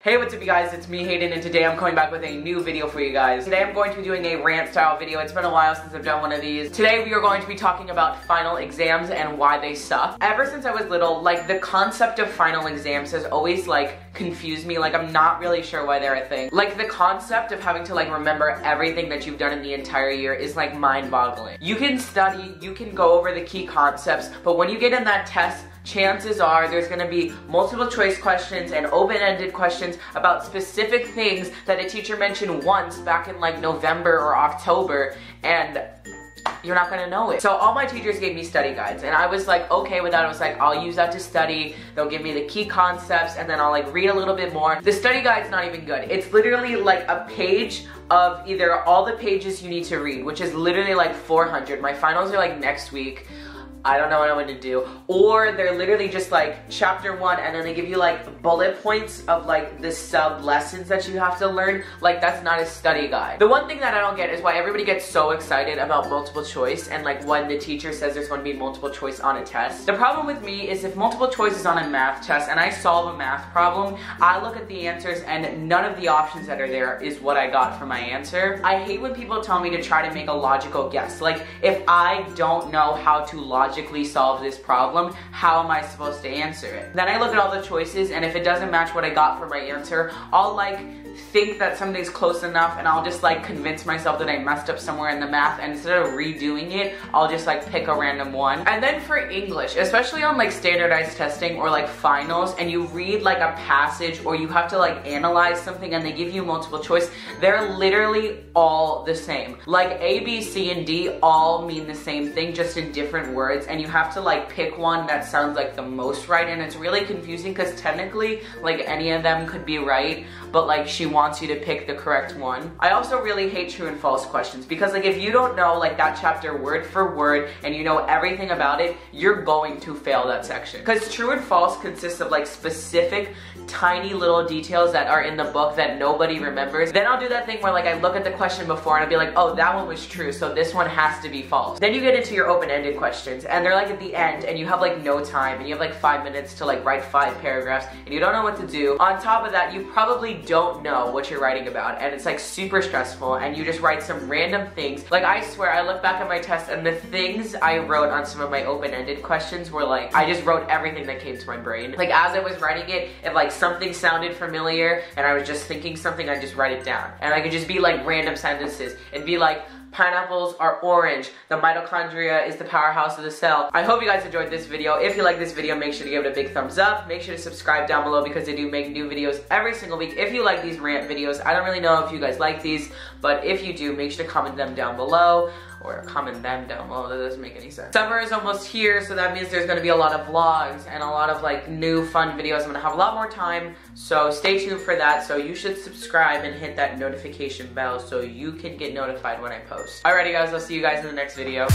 Hey, what's up you guys, it's me Hayden, and today I'm coming back with a new video for you guys. Today I'm going to be doing a rant style video. It's been a while since I've done one of these. Today we are going to be talking about final exams and why they suck. Ever since I was little, the concept of final exams has always confused me. I'm not really sure why they're a thing. The concept of having to remember everything that you've done in the entire year is mind-boggling. You can study, you can go over the key concepts, but when you get in that test, chances are there's going to be multiple choice questions and open-ended questions about specific things that a teacher mentioned once back in November or October, and you're not gonna know it. So all my teachers gave me study guides, and I was okay with that. I was I'll use that to study. They'll give me the key concepts, and then I'll read a little bit more. The study guide's not even good. It's literally a page of either all the pages you need to read, which is literally 400. My finals are next week. I don't know what I'm gonna do. Or they're literally just chapter 1, and then they give you bullet points of the sub lessons that you have to learn. That's not a study guide. The one thing that I don't get is why everybody gets so excited about multiple choice and when the teacher says there's going to be multiple choice on a test. The problem with me is if multiple choice is on a math test and I solve a math problem, I look at the answers and none of the options that are there is what I got for my answer. I hate when people tell me to try to make a logical guess. If I don't know how to logically solve this problem, how am I supposed to answer it? Then I look at all the choices, and if it doesn't match what I got for my answer, I'll think that something's close enough, and I'll just convince myself that I messed up somewhere in the math, and instead of redoing it, I'll just pick a random one. And then for English, especially on standardized testing or finals, and you read a passage or you have to analyze something and they give you multiple choice, they're literally all the same. A, B, C, and D all mean the same thing, just in different words, and you have to pick one that sounds the most right, and it's really confusing because technically any of them could be right, but she wants you to pick the correct one. I also really hate true and false questions because if you don't know that chapter word for word and you know everything about it, you're going to fail that section. Because true and false consists of specific tiny little details that are in the book that nobody remembers. Then I'll do that thing where I look at the question before and I'll be oh, that one was true, so this one has to be false. Then you get into your open-ended questions, and they're at the end, and you have no time, and you have 5 minutes to write 5 paragraphs, and you don't know what to do. On top of that, you probably don't know what you're writing about, and it's super stressful, and you just write some random things. I swear, I look back at my test, and the things I wrote on some of my open-ended questions were I just wrote everything that came to my brain. As I was writing it, if something sounded familiar, and I was just thinking something, I'd just write it down. And I could just be random sentences. It'd be pineapples are orange. The mitochondria is the powerhouse of the cell. I hope you guys enjoyed this video. If you like this video, make sure to give it a big thumbs up. Make sure to subscribe down below because I do make new videos every single week. If you like these rant videos, I don't really know if you guys like these, but if you do, make sure to comment them down below. Or comment them down below, that doesn't make any sense. Summer is almost here, so that means there's gonna be a lot of vlogs and a lot of new fun videos. I'm gonna have a lot more time, so stay tuned for that. So you should subscribe and hit that notification bell so you can get notified when I post. Alrighty guys, I'll see you guys in the next video.